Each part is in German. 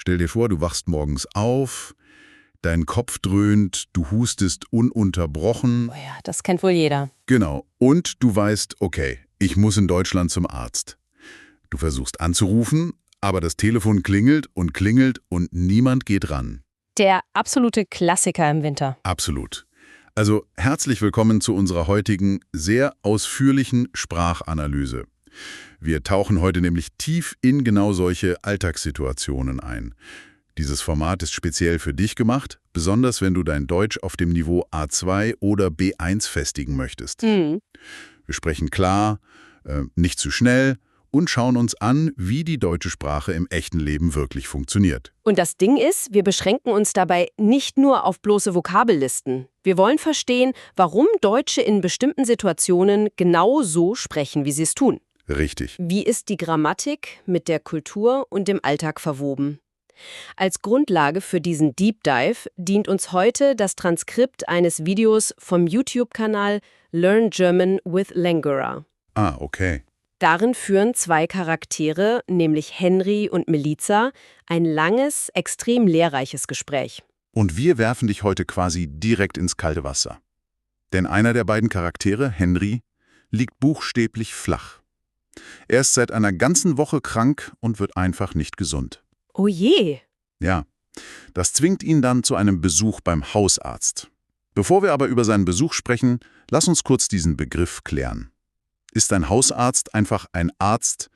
Stell dir vor, du wachst morgens auf, dein Kopf dröhnt, du hustest ununterbrochen. Oh ja, das kennt wohl jeder. Genau. Und du weißt, okay, ich muss in Deutschland zum Arzt. Du versuchst anzurufen, aber das Telefon klingelt und niemand geht ran. Der absolute Klassiker im Winter. Absolut. Also herzlich willkommen zu unserer heutigen, sehr ausführlichen Sprachanalyse. Wir tauchen heute nämlich tief in genau solche Alltagssituationen ein. Dieses Format ist speziell für dich gemacht, besonders wenn du dein Deutsch auf dem Niveau A2 oder B1 festigen möchtest. Wir sprechen klar, nicht zu schnell und schauen uns an, wie die deutsche Sprache im echten Leben wirklich funktioniert. Und das Ding ist, wir beschränken uns dabei nicht nur auf bloße Vokabellisten. Wir wollen verstehen, warum Deutsche in bestimmten Situationen genau so sprechen, wie sie es tun. Richtig. Wie ist die Grammatik mit der Kultur und dem Alltag verwoben? Als Grundlage für diesen Deep Dive dient uns heute das Transkript eines Videos vom YouTube-Kanal Learn German with Langura. Ah, okay. Darin führen zwei Charaktere, nämlich Henry und Melissa, ein langes, extrem lehrreiches Gespräch. Und wir werfen dich heute quasi direkt ins kalte Wasser. Denn einer der beiden Charaktere, Henry, liegt buchstäblich flach. Er ist seit einer ganzen Woche krank und wird einfach nicht gesund. Oh je! Ja, das zwingt ihn dann zu einem Besuch beim Hausarzt. Bevor wir aber über seinen Besuch sprechen, lass uns kurz diesen Begriff klären. Ist ein Hausarzt einfach ein Arzt,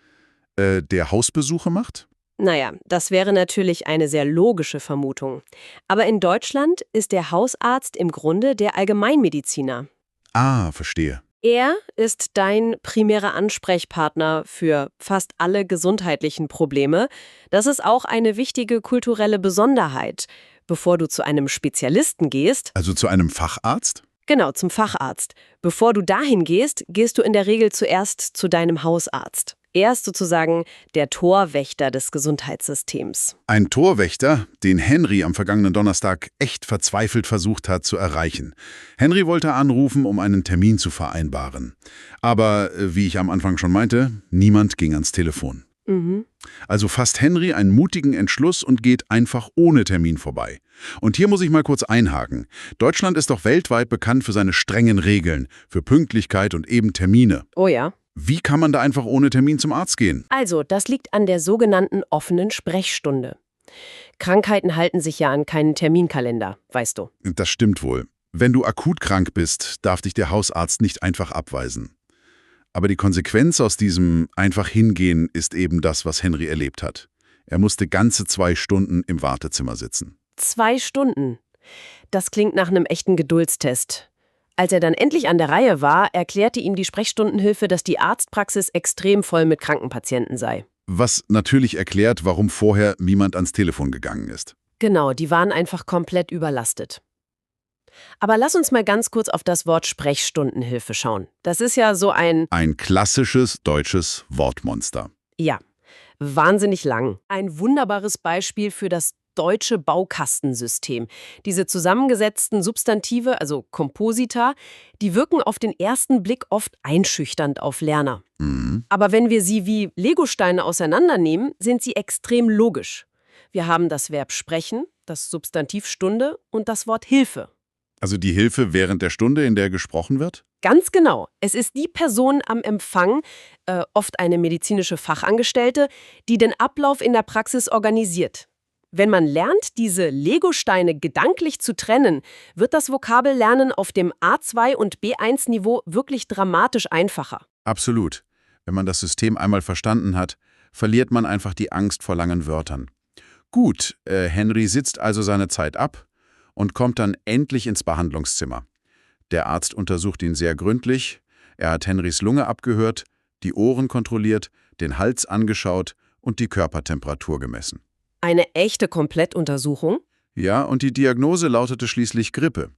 der Hausbesuche macht? Naja, das wäre natürlich eine sehr logische Vermutung. Aber in Deutschland ist der Hausarzt im Grunde der Allgemeinmediziner. Ah, verstehe. Er ist dein primärer Ansprechpartner für fast alle gesundheitlichen Probleme. Das ist auch eine wichtige kulturelle Besonderheit. Bevor du zu einem Spezialisten gehst, Also zu einem Facharzt? genau, zum Facharzt. Bevor du dahin gehst, gehst du in der Regel zuerst zu deinem Hausarzt. Er ist sozusagen der Torwächter des Gesundheitssystems. Ein Torwächter, den Henry am vergangenen Donnerstag echt verzweifelt versucht hat zu erreichen. Henry wollte anrufen, um einen Termin zu vereinbaren. Aber, wie ich am Anfang schon meinte, niemand ging ans Telefon. Also fasst Henry einen mutigen Entschluss und geht einfach ohne Termin vorbei. Und hier muss ich mal kurz einhaken. Deutschland ist doch weltweit bekannt für seine strengen Regeln, für Pünktlichkeit und eben Termine. Oh ja. Wie kann man da einfach ohne Termin zum Arzt gehen? Also, das liegt an der sogenannten offenen Sprechstunde. Krankheiten halten sich ja an keinen Terminkalender, weißt du. Das stimmt wohl. Wenn du akut krank bist, darf dich der Hausarzt nicht einfach abweisen. Aber die Konsequenz aus diesem einfach hingehen ist eben das, was Henry erlebt hat. Er musste ganze 2 Stunden im Wartezimmer sitzen. 2 Stunden. Das klingt nach einem echten Geduldstest. Als er dann endlich an der Reihe war, erklärte ihm die Sprechstundenhilfe, dass die Arztpraxis extrem voll mit Krankenpatienten sei. Was natürlich erklärt, warum vorher niemand ans Telefon gegangen ist. Genau, die waren einfach komplett überlastet. Aber lass uns mal ganz kurz auf das Wort Sprechstundenhilfe schauen. Das ist ja so ein, Ein klassisches deutsches Wortmonster. ja, wahnsinnig lang. Ein wunderbares Beispiel für das deutsche Baukastensystem. Diese zusammengesetzten Substantive, also Komposita, die wirken auf den ersten Blick oft einschüchternd auf Lerner. Aber wenn wir sie wie Legosteine auseinandernehmen, sind sie extrem logisch. Wir haben das Verb sprechen, das Substantiv Stunde und das Wort Hilfe. Also die Hilfe während der Stunde, in der gesprochen wird? Ganz genau. Es ist die Person am Empfang, oft eine medizinische Fachangestellte, die den Ablauf in der Praxis organisiert. Wenn man lernt, diese Legosteine gedanklich zu trennen, wird das Vokabellernen auf dem A2 und B1-Niveau wirklich dramatisch einfacher. Absolut. Wenn man das System einmal verstanden hat, verliert man einfach die Angst vor langen Wörtern. Gut, Henry sitzt also seine Zeit ab und kommt dann endlich ins Behandlungszimmer. Der Arzt untersucht ihn sehr gründlich, er hat Henrys Lunge abgehört, die Ohren kontrolliert, den Hals angeschaut und die Körpertemperatur gemessen. Eine echte Komplettuntersuchung? Ja, und die Diagnose lautete schließlich Grippe.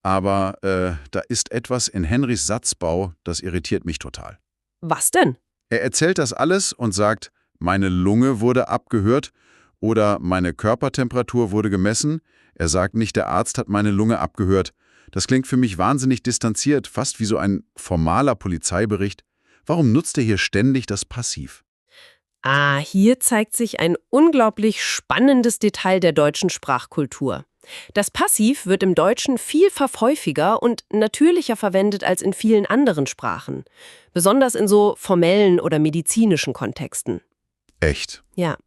Aber da ist etwas in Henrys Satzbau, das irritiert mich total. Was denn? Er erzählt das alles und sagt, meine Lunge wurde abgehört oder meine Körpertemperatur wurde gemessen. Er sagt nicht, der Arzt hat meine Lunge abgehört. Das klingt für mich wahnsinnig distanziert, fast wie so ein formaler Polizeibericht. Warum nutzt er hier ständig das Passiv? Hier zeigt sich ein unglaublich spannendes Detail der deutschen Sprachkultur. Das Passiv wird im Deutschen vielfach häufiger und natürlicher verwendet als in vielen anderen Sprachen, besonders in so formellen oder medizinischen Kontexten. Echt? Ja,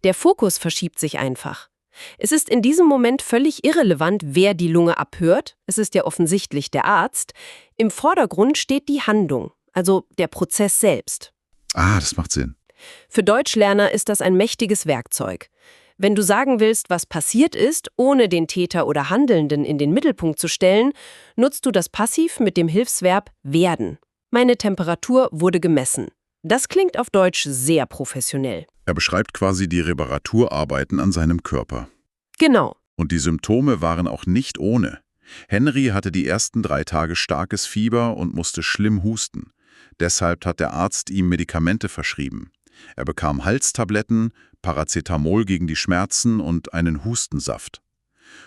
der Fokus verschiebt sich einfach. Es ist in diesem Moment völlig irrelevant, wer die Lunge abhört, es ist ja offensichtlich der Arzt. Im Vordergrund steht die Handlung, also der Prozess selbst. Das macht Sinn. Für Deutschlerner ist das ein mächtiges Werkzeug. Wenn du sagen willst, was passiert ist, ohne den Täter oder Handelnden in den Mittelpunkt zu stellen, nutzt du das Passiv mit dem Hilfsverb werden. Meine Temperatur wurde gemessen. Das klingt auf Deutsch sehr professionell. Er beschreibt quasi die Reparaturarbeiten an seinem Körper. Genau. Und die Symptome waren auch nicht ohne. Henry hatte die ersten 3 Tage starkes Fieber und musste schlimm husten. Deshalb hat der Arzt ihm Medikamente verschrieben. Er bekam Halstabletten, Paracetamol gegen die Schmerzen und einen Hustensaft.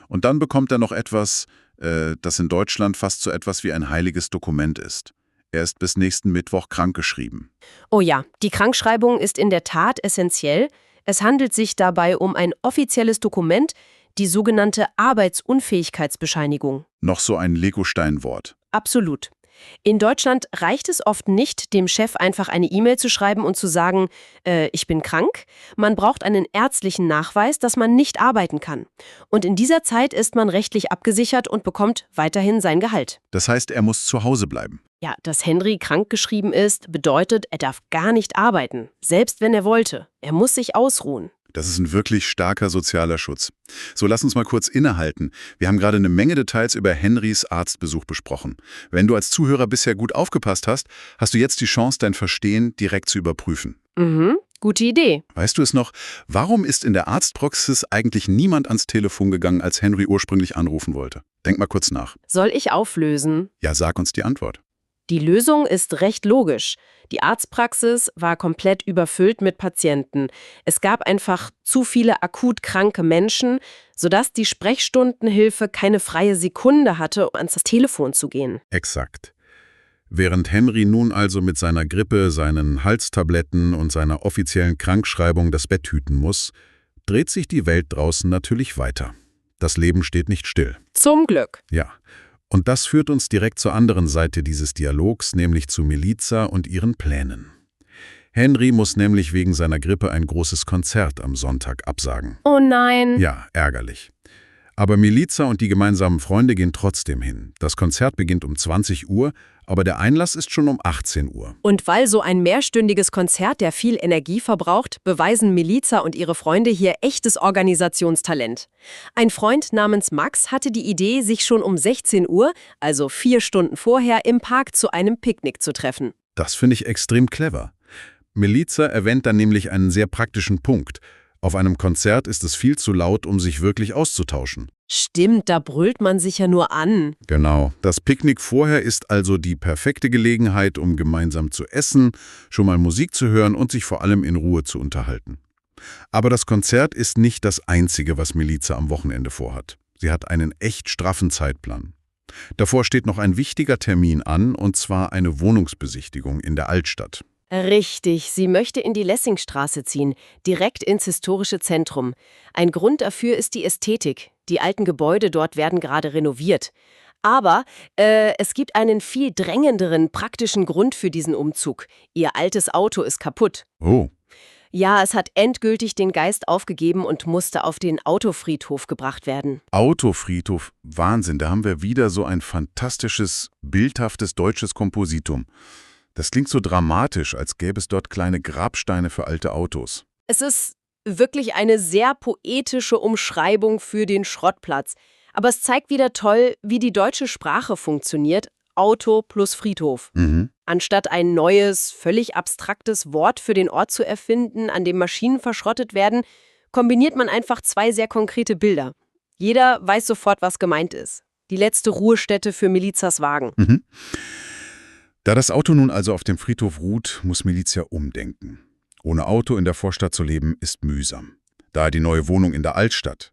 Und dann bekommt er noch etwas, das in Deutschland fast so etwas wie ein heiliges Dokument ist. Er ist bis nächsten Mittwoch krankgeschrieben. Oh ja, die Krankschreibung ist in der Tat essentiell. Es handelt sich dabei um ein offizielles Dokument, die sogenannte Arbeitsunfähigkeitsbescheinigung. Noch so ein Legosteinwort. Absolut. In Deutschland reicht es oft nicht, dem Chef einfach eine E-Mail zu schreiben und zu sagen, ich bin krank. Man braucht einen ärztlichen Nachweis, dass man nicht arbeiten kann. Und in dieser Zeit ist man rechtlich abgesichert und bekommt weiterhin sein Gehalt. Das heißt, er muss zu Hause bleiben. Ja, dass Henry krankgeschrieben ist, bedeutet, er darf gar nicht arbeiten, selbst wenn er wollte. Er muss sich ausruhen. Das ist ein wirklich starker sozialer Schutz. So, lass uns mal kurz innehalten. Wir haben gerade eine Menge Details über Henrys Arztbesuch besprochen. Wenn du als Zuhörer bisher gut aufgepasst hast, hast du jetzt die Chance, dein Verstehen direkt zu überprüfen. Gute Idee. Weißt du es noch? Warum ist in der Arztpraxis eigentlich niemand ans Telefon gegangen, als Henry ursprünglich anrufen wollte? Denk mal kurz nach. Soll ich auflösen? Ja, sag uns die Antwort. Die Lösung ist recht logisch. Die Arztpraxis war komplett überfüllt mit Patienten. Es gab einfach zu viele akut kranke Menschen, sodass die Sprechstundenhilfe keine freie Sekunde hatte, um ans Telefon zu gehen. Exakt. Während Henry nun also mit seiner Grippe, seinen Halstabletten und seiner offiziellen Krankschreibung das Bett hüten muss, dreht sich die Welt draußen natürlich weiter. Das Leben steht nicht still. Zum Glück. Ja. Und das führt uns direkt zur anderen Seite dieses Dialogs, nämlich zu Milica und ihren Plänen. Henry muss nämlich wegen seiner Grippe ein großes Konzert am Sonntag absagen. Oh nein. Ja, ärgerlich. Aber Milica und die gemeinsamen Freunde gehen trotzdem hin. Das Konzert beginnt um 20 Uhr, aber der Einlass ist schon um 18 Uhr. Und weil so ein mehrstündiges Konzert, der viel Energie verbraucht, beweisen Milica und ihre Freunde hier echtes Organisationstalent. Ein Freund namens Max hatte die Idee, sich schon um 16 Uhr, also 4 Stunden vorher, im Park zu einem Picknick zu treffen. Das finde ich extrem clever. Milica erwähnt dann nämlich einen sehr praktischen Punkt. Auf einem Konzert ist es viel zu laut, um sich wirklich auszutauschen. Stimmt, da brüllt man sich ja nur an. Genau. Das Picknick vorher ist also die perfekte Gelegenheit, um gemeinsam zu essen, schon mal Musik zu hören und sich vor allem in Ruhe zu unterhalten. Aber das Konzert ist nicht das Einzige, was Milica am Wochenende vorhat. Sie hat einen echt straffen Zeitplan. Davor steht noch ein wichtiger Termin an, und zwar eine Wohnungsbesichtigung in der Altstadt. Richtig, sie möchte in die Lessingstraße ziehen, direkt ins historische Zentrum. Ein Grund dafür ist die Ästhetik. Die alten Gebäude dort werden gerade renoviert. Aber es gibt einen viel drängenderen, praktischen Grund für diesen Umzug. Ihr altes Auto ist kaputt. Oh. Ja, es hat endgültig den Geist aufgegeben und musste auf den Autofriedhof gebracht werden. Autofriedhof, Wahnsinn, da haben wir wieder so ein fantastisches, bildhaftes deutsches Kompositum. Das klingt so dramatisch, als gäbe es dort kleine Grabsteine für alte Autos. Es ist wirklich eine sehr poetische Umschreibung für den Schrottplatz. Aber es zeigt wieder toll, wie die deutsche Sprache funktioniert. Auto plus Friedhof. Anstatt ein neues, völlig abstraktes Wort für den Ort zu erfinden, an dem Maschinen verschrottet werden, kombiniert man einfach 2 sehr konkrete Bilder. Jeder weiß sofort, was gemeint ist. Die letzte Ruhestätte für Milizas Wagen. Da das Auto nun also auf dem Friedhof ruht, muss Milica umdenken. Ohne Auto in der Vorstadt zu leben, ist mühsam. Daher die neue Wohnung in der Altstadt.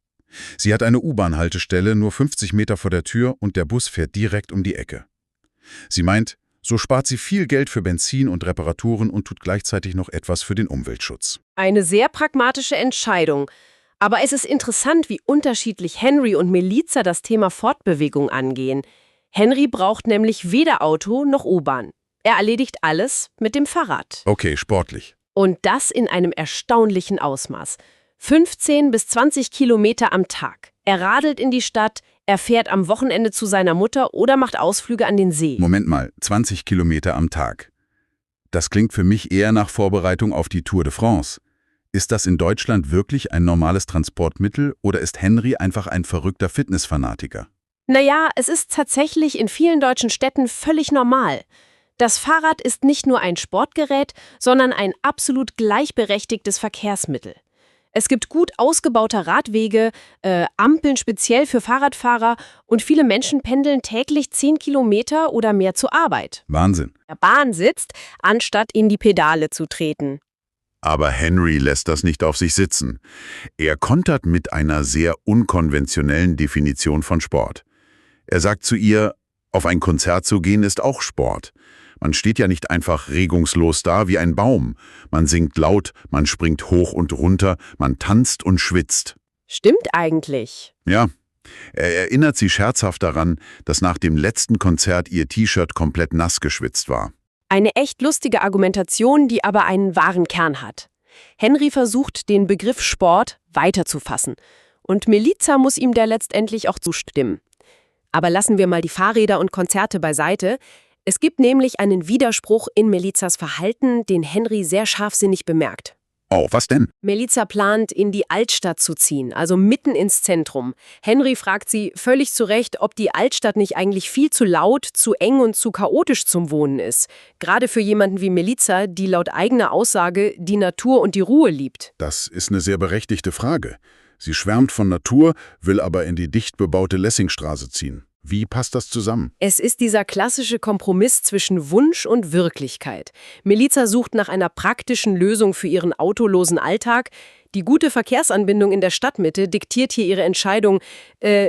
Sie hat eine U-Bahn-Haltestelle nur 50 Meter vor der Tür und der Bus fährt direkt um die Ecke. Sie meint, So spart sie viel Geld für Benzin und Reparaturen und tut gleichzeitig noch etwas für den Umweltschutz. Eine sehr pragmatische Entscheidung. Aber es ist interessant, wie unterschiedlich Henry und Melissa das Thema Fortbewegung angehen. Henry braucht nämlich weder Auto noch U-Bahn. Er erledigt alles mit dem Fahrrad. Okay, sportlich. Und das in einem erstaunlichen Ausmaß. 15 bis 20 Kilometer am Tag. Er radelt in die Stadt, er fährt am Wochenende zu seiner Mutter oder macht Ausflüge an den See. Moment mal, 20 Kilometer am Tag. Das klingt für mich eher nach Vorbereitung auf die Tour de France. Ist das in Deutschland wirklich ein normales Transportmittel oder ist Henry einfach ein verrückter Fitnessfanatiker? Naja, es ist tatsächlich in vielen deutschen Städten völlig normal. Das Fahrrad ist nicht nur ein Sportgerät, sondern ein absolut gleichberechtigtes Verkehrsmittel. Es gibt gut ausgebaute Radwege, Ampeln speziell für Fahrradfahrer und viele Menschen pendeln täglich 10 Kilometer oder mehr zur Arbeit. Wahnsinn. Der Bahn sitzt, anstatt in die Pedale zu treten. Aber Henry lässt das nicht auf sich sitzen. Er kontert mit einer sehr unkonventionellen Definition von Sport. Er sagt zu ihr, auf ein Konzert zu gehen ist auch Sport. Man steht ja nicht einfach regungslos da wie ein Baum. Man singt laut, man springt hoch und runter, man tanzt und schwitzt. Stimmt eigentlich. Ja, er erinnert sie scherzhaft daran, dass nach dem letzten Konzert ihr T-Shirt komplett nass geschwitzt war. Eine echt lustige Argumentation, die aber einen wahren Kern hat. Henry versucht, den Begriff Sport weiterzufassen. Und Melissa muss ihm da letztendlich auch zustimmen. Aber lassen wir mal die Fahrräder und Konzerte beiseite. Es gibt nämlich einen Widerspruch in Melissas Verhalten, den Henry sehr scharfsinnig bemerkt. Oh, was denn? Melissa plant, in die Altstadt zu ziehen, also mitten ins Zentrum. Henry fragt sie völlig zu Recht, ob die Altstadt nicht eigentlich viel zu laut, zu eng und zu chaotisch zum Wohnen ist. Gerade für jemanden wie Melissa, die laut eigener Aussage die Natur und die Ruhe liebt. Das ist eine sehr berechtigte Frage. Sie schwärmt von Natur, will aber in die dicht bebaute Lessingstraße ziehen. Wie passt das zusammen? Es ist dieser klassische Kompromiss zwischen Wunsch und Wirklichkeit. Melissa sucht nach einer praktischen Lösung für ihren autolosen Alltag. Die gute Verkehrsanbindung in der Stadtmitte diktiert hier ihre Entscheidung,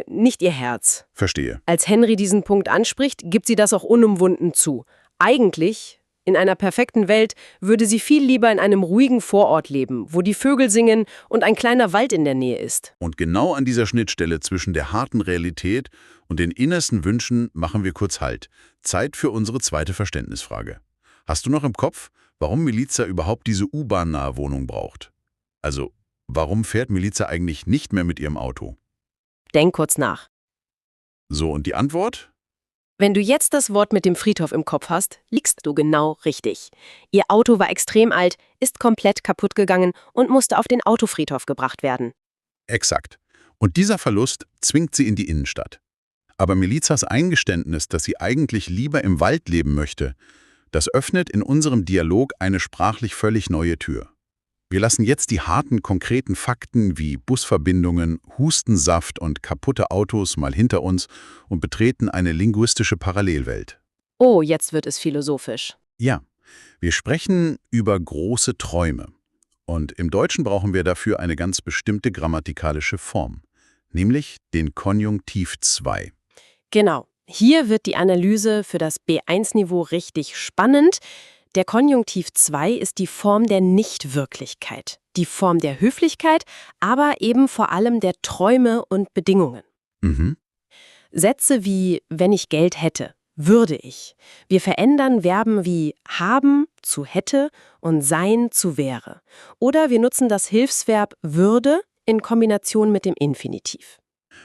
nicht ihr Herz. Verstehe. Als Henry diesen Punkt anspricht, gibt sie das auch unumwunden zu. Eigentlich, in einer perfekten Welt, würde sie viel lieber in einem ruhigen Vorort leben, wo die Vögel singen und ein kleiner Wald in der Nähe ist. Und genau an dieser Schnittstelle zwischen der harten Realität und den innersten Wünschen machen wir kurz Halt. Zeit für unsere zweite Verständnisfrage. Hast du noch im Kopf, warum Melissa überhaupt diese U-Bahn-nahe Wohnung braucht? Also, warum fährt Melissa eigentlich nicht mehr mit ihrem Auto? Denk kurz nach. So, und die Antwort? Wenn du jetzt das Wort mit dem Friedhof im Kopf hast, liegst du genau richtig. Ihr Auto war extrem alt, ist komplett kaputt gegangen und musste auf den Autofriedhof gebracht werden. Exakt. Und dieser Verlust zwingt sie in die Innenstadt. Aber Melissas Eingeständnis, dass sie eigentlich lieber im Wald leben möchte, das öffnet in unserem Dialog eine sprachlich völlig neue Tür. Wir lassen jetzt die harten, konkreten Fakten wie Busverbindungen, Hustensaft und kaputte Autos mal hinter uns und betreten eine linguistische Parallelwelt. Oh, jetzt wird es philosophisch. Ja, wir sprechen über große Träume. Und im Deutschen brauchen wir dafür eine ganz bestimmte grammatikalische Form, nämlich den Konjunktiv 2. Genau. Hier wird die Analyse für das B1-Niveau richtig spannend. Der Konjunktiv 2 ist die Form der Nichtwirklichkeit, die Form der Höflichkeit, aber eben vor allem der Träume und Bedingungen. Sätze wie wenn ich Geld hätte, würde ich. Wir verändern Verben wie haben zu hätte und sein zu wäre. Oder wir nutzen das Hilfsverb würde in Kombination mit dem Infinitiv.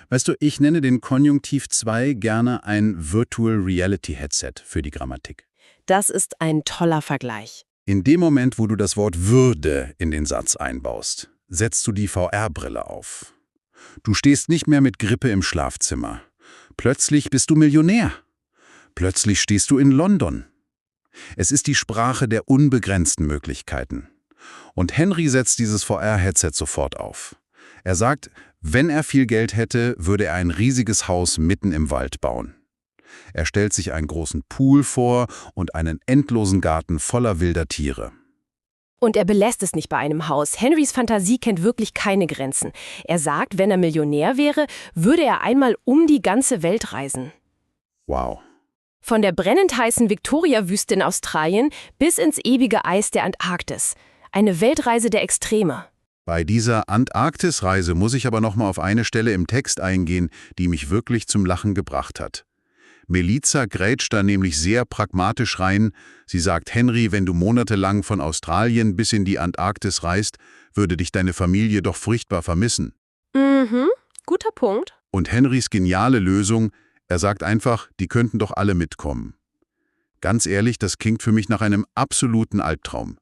Weißt du, ich nenne den Konjunktiv 2 gerne ein Virtual Reality Headset für die Grammatik. Das ist ein toller Vergleich. In dem Moment, wo du das Wort würde in den Satz einbaust, setzt du die VR-Brille auf. Du stehst nicht mehr mit Grippe im Schlafzimmer. Plötzlich bist du Millionär. Plötzlich stehst du in London. Es ist die Sprache der unbegrenzten Möglichkeiten. Und Henry setzt dieses VR-Headset sofort auf. Er sagt, wenn er viel Geld hätte, würde er ein riesiges Haus mitten im Wald bauen. Er stellt sich einen großen Pool vor und einen endlosen Garten voller wilder Tiere. Und er belässt es nicht bei einem Haus. Henrys Fantasie kennt wirklich keine Grenzen. Er sagt, wenn er Millionär wäre, würde er einmal um die ganze Welt reisen. Wow. Von der brennend heißen Victoria-Wüste in Australien bis ins ewige Eis der Antarktis. Eine Weltreise der Extreme. Bei dieser Antarktisreise muss ich aber noch mal auf eine Stelle im Text eingehen, die mich wirklich zum Lachen gebracht hat. Melissa grätscht da nämlich sehr pragmatisch rein. Sie sagt, Henry, wenn du monatelang von Australien bis in die Antarktis reist, würde dich deine Familie doch furchtbar vermissen. Guter Punkt. Und Henrys geniale Lösung, er sagt einfach, die könnten doch alle mitkommen. Ganz ehrlich, das klingt für mich nach einem absoluten Albtraum.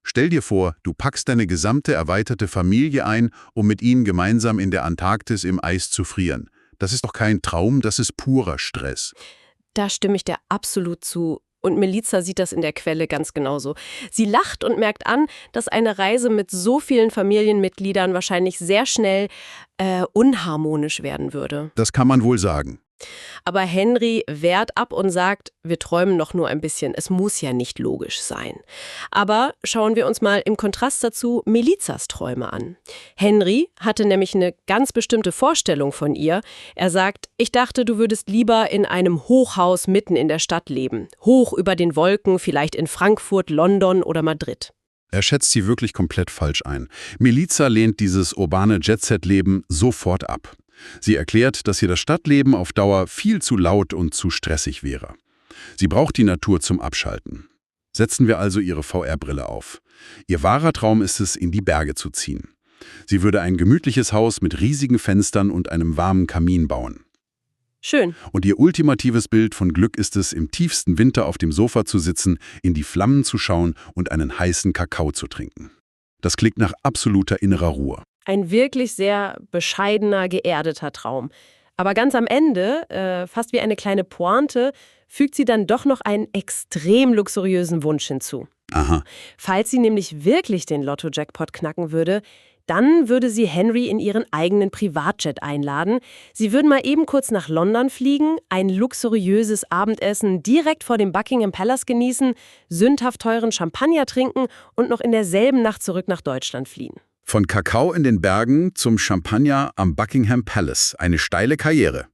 Stell dir vor, du packst deine gesamte erweiterte Familie ein, um mit ihnen gemeinsam in der Antarktis im Eis zu frieren. Das ist doch kein Traum, das ist purer Stress. Da stimme ich dir absolut zu. Und Melissa sieht das in der Quelle ganz genauso. Sie lacht und merkt an, dass eine Reise mit so vielen Familienmitgliedern wahrscheinlich sehr schnell unharmonisch werden würde. Das kann man wohl sagen. Aber Henry wehrt ab und sagt, wir träumen doch nur ein bisschen, es muss ja nicht logisch sein. Aber schauen wir uns mal im Kontrast dazu Melissas Träume an. Henry hatte nämlich eine ganz bestimmte Vorstellung von ihr. Er sagt, ich dachte, du würdest lieber in einem Hochhaus mitten in der Stadt leben. Hoch über den Wolken, vielleicht in Frankfurt, London oder Madrid. Er schätzt sie wirklich komplett falsch ein. Melissa lehnt dieses urbane Jet-Set-Leben sofort ab. Sie erklärt, dass ihr das Stadtleben auf Dauer viel zu laut und zu stressig wäre. Sie braucht die Natur zum Abschalten. Setzen wir also ihre VR-Brille auf. Ihr wahrer Traum ist es, in die Berge zu ziehen. Sie würde ein gemütliches Haus mit riesigen Fenstern und einem warmen Kamin bauen. Schön. Und ihr ultimatives Bild von Glück ist es, im tiefsten Winter auf dem Sofa zu sitzen, in die Flammen zu schauen und einen heißen Kakao zu trinken. Das klingt nach absoluter innerer Ruhe. Ein wirklich sehr bescheidener, geerdeter Traum. Aber ganz am Ende, fast wie eine kleine Pointe, fügt sie dann doch noch einen extrem luxuriösen Wunsch hinzu. Aha. Falls sie nämlich wirklich den Lotto-Jackpot knacken würde, dann würde sie Henry in ihren eigenen Privatjet einladen. Sie würden mal eben kurz nach London fliegen, ein luxuriöses Abendessen direkt vor dem Buckingham Palace genießen, sündhaft teuren Champagner trinken und noch in derselben Nacht zurück nach Deutschland fliehen. Von Kakao in den Bergen zum Champagner am Buckingham Palace. Eine steile Karriere.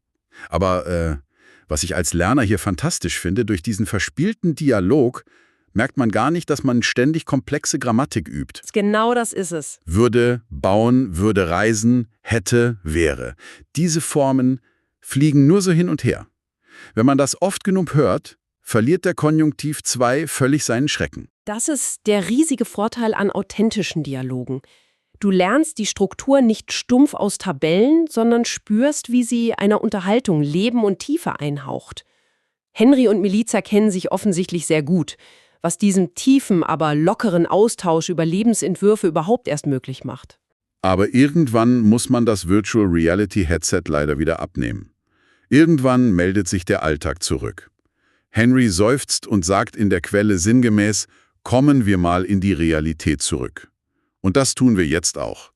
Aber was ich als Lerner hier fantastisch finde, durch diesen verspielten Dialog merkt man gar nicht, dass man ständig komplexe Grammatik übt. Genau das ist es. Würde, bauen, würde reisen, hätte, wäre. Diese Formen fliegen nur so hin und her. Wenn man das oft genug hört, verliert der Konjunktiv 2 völlig seinen Schrecken. Das ist der riesige Vorteil an authentischen Dialogen. Du lernst die Struktur nicht stumpf aus Tabellen, sondern spürst, wie sie einer Unterhaltung Leben und Tiefe einhaucht. Henry und Melissa kennen sich offensichtlich sehr gut, was diesen tiefen, aber lockeren Austausch über Lebensentwürfe überhaupt erst möglich macht. Aber irgendwann muss man das Virtual Reality Headset leider wieder abnehmen. Irgendwann meldet sich der Alltag zurück. Henry seufzt und sagt in der Quelle sinngemäß, kommen wir mal in die Realität zurück. Und das tun wir jetzt auch.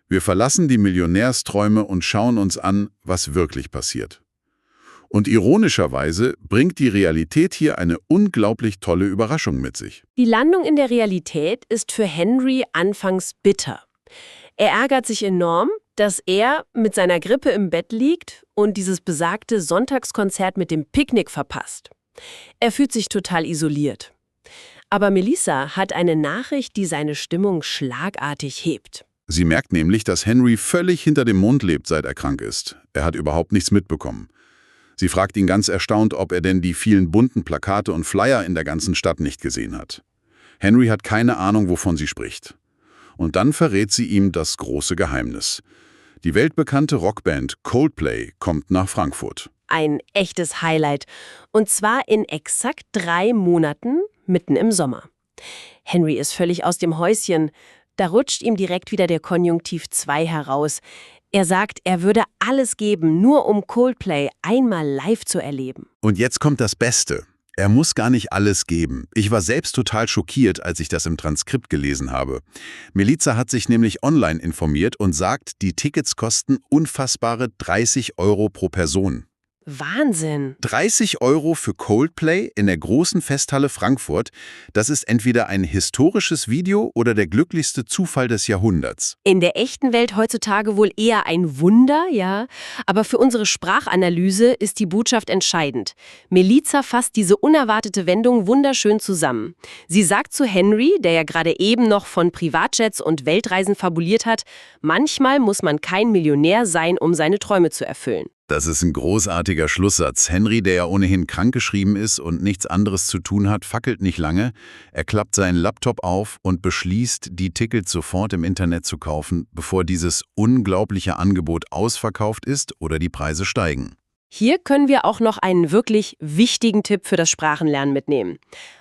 Wir verlassen die Millionärsträume und schauen uns an, was wirklich passiert. Und ironischerweise bringt die Realität hier eine unglaublich tolle Überraschung mit sich. Die Landung in der Realität ist für Henry anfangs bitter. Er ärgert sich enorm, dass er mit seiner Grippe im Bett liegt und dieses besagte Sonntagskonzert mit dem Picknick verpasst. Er fühlt sich total isoliert. Aber Melissa hat eine Nachricht, die seine Stimmung schlagartig hebt. Sie merkt nämlich, dass Henry völlig hinter dem Mond lebt, seit er krank ist. Er hat überhaupt nichts mitbekommen. Sie fragt ihn ganz erstaunt, ob er denn die vielen bunten Plakate und Flyer in der ganzen Stadt nicht gesehen hat. Henry hat keine Ahnung, wovon sie spricht. Und dann verrät sie ihm das große Geheimnis. Die weltbekannte Rockband Coldplay kommt nach Frankfurt. Ein echtes Highlight. Und zwar in exakt 3 Monaten, mitten im Sommer. Henry ist völlig aus dem Häuschen. Da rutscht ihm direkt wieder der Konjunktiv 2 heraus. Er sagt, er würde alles geben, nur um Coldplay einmal live zu erleben. Und jetzt kommt das Beste. Er muss gar nicht alles geben. Ich war selbst total schockiert, als ich das im Transkript gelesen habe. Melissa hat sich nämlich online informiert und sagt, die Tickets kosten unfassbare 30 € pro Person. Wahnsinn. 30 € für Coldplay in der großen Festhalle Frankfurt, das ist entweder ein historisches Video oder der glücklichste Zufall des Jahrhunderts. In der echten Welt heutzutage wohl eher ein Wunder, ja. Aber für unsere Sprachanalyse ist die Botschaft entscheidend. Melissa fasst diese unerwartete Wendung wunderschön zusammen. Sie sagt zu Henry, der ja gerade eben noch von Privatjets und Weltreisen fabuliert hat, manchmal muss man kein Millionär sein, um seine Träume zu erfüllen. Das ist ein großartiger Schlusssatz. Henry, der ja ohnehin krankgeschrieben ist und nichts anderes zu tun hat, fackelt nicht lange. Er klappt seinen Laptop auf und beschließt, die Tickets sofort im Internet zu kaufen, bevor dieses unglaubliche Angebot ausverkauft ist oder die Preise steigen. Hier können wir auch noch einen wirklich wichtigen Tipp für das Sprachenlernen mitnehmen.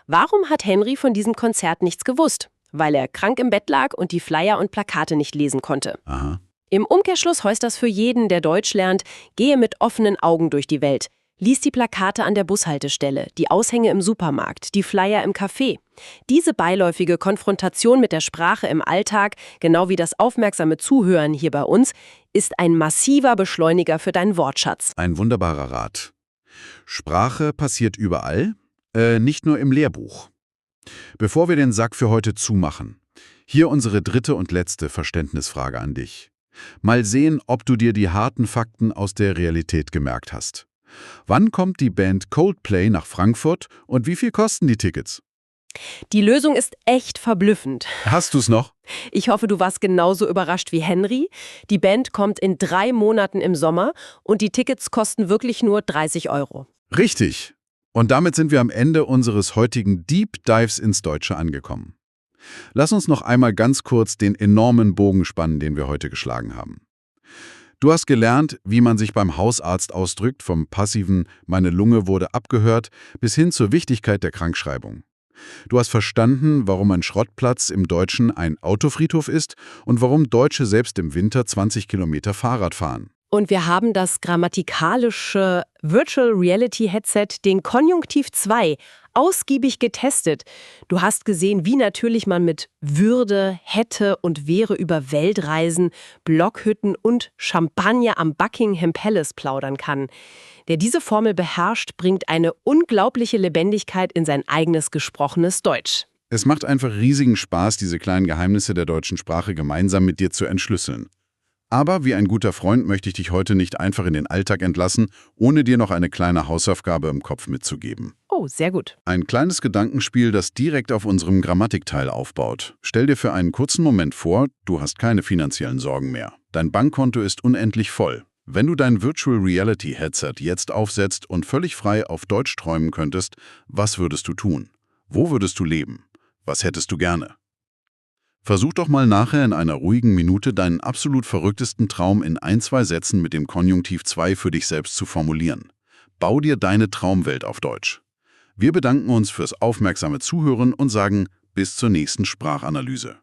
Warum hat Henry von diesem Konzert nichts gewusst? Weil er krank im Bett lag und die Flyer und Plakate nicht lesen konnte. Aha. Im Umkehrschluss heißt das für jeden, der Deutsch lernt, gehe mit offenen Augen durch die Welt. Lies die Plakate an der Bushaltestelle, die Aushänge im Supermarkt, die Flyer im Café. Diese beiläufige Konfrontation mit der Sprache im Alltag, genau wie das aufmerksame Zuhören hier bei uns, ist ein massiver Beschleuniger für deinen Wortschatz. Ein wunderbarer Rat. Sprache passiert überall, nicht nur im Lehrbuch. Bevor wir den Sack für heute zumachen, hier unsere dritte und letzte Verständnisfrage an dich. Mal sehen, ob du dir die harten Fakten aus der Realität gemerkt hast. Wann kommt die Band Coldplay nach Frankfurt und wie viel kosten die Tickets? Die Lösung ist echt verblüffend. Hast du's noch? Ich hoffe, du warst genauso überrascht wie Henry. Die Band kommt in 3 Monaten im Sommer und die Tickets kosten wirklich nur 30 €. Richtig. Und damit sind wir am Ende unseres heutigen Deep Dives ins Deutsche angekommen. Lass uns noch einmal ganz kurz den enormen Bogen spannen, den wir heute geschlagen haben. Du hast gelernt, wie man sich beim Hausarzt ausdrückt, vom passiven »meine Lunge wurde abgehört« bis hin zur Wichtigkeit der Krankschreibung. Du hast verstanden, warum ein Schrottplatz im Deutschen ein Autofriedhof ist und warum Deutsche selbst im Winter 20 Kilometer Fahrrad fahren. Und wir haben das grammatikalische Virtual Reality Headset, den Konjunktiv 2, ausgiebig getestet. Du hast gesehen, wie natürlich man mit würde, hätte und wäre über Weltreisen, Blockhütten und Champagner am Buckingham Palace plaudern kann. Wer diese Formel beherrscht, bringt eine unglaubliche Lebendigkeit in sein eigenes gesprochenes Deutsch. Es macht einfach riesigen Spaß, diese kleinen Geheimnisse der deutschen Sprache gemeinsam mit dir zu entschlüsseln. Aber wie ein guter Freund möchte ich dich heute nicht einfach in den Alltag entlassen, ohne dir noch eine kleine Hausaufgabe im Kopf mitzugeben. Oh, sehr gut. Ein kleines Gedankenspiel, das direkt auf unserem Grammatikteil aufbaut. Stell dir für einen kurzen Moment vor, du hast keine finanziellen Sorgen mehr. Dein Bankkonto ist unendlich voll. Wenn du dein Virtual Reality Headset jetzt aufsetzt und völlig frei auf Deutsch träumen könntest, was würdest du tun? Wo würdest du leben? Was hättest du gerne? Versuch doch mal nachher in einer ruhigen Minute deinen absolut verrücktesten Traum in 1-2 Sätzen mit dem Konjunktiv 2 für dich selbst zu formulieren. Bau dir deine Traumwelt auf Deutsch. Wir bedanken uns fürs aufmerksame Zuhören und sagen bis zur nächsten Sprachanalyse.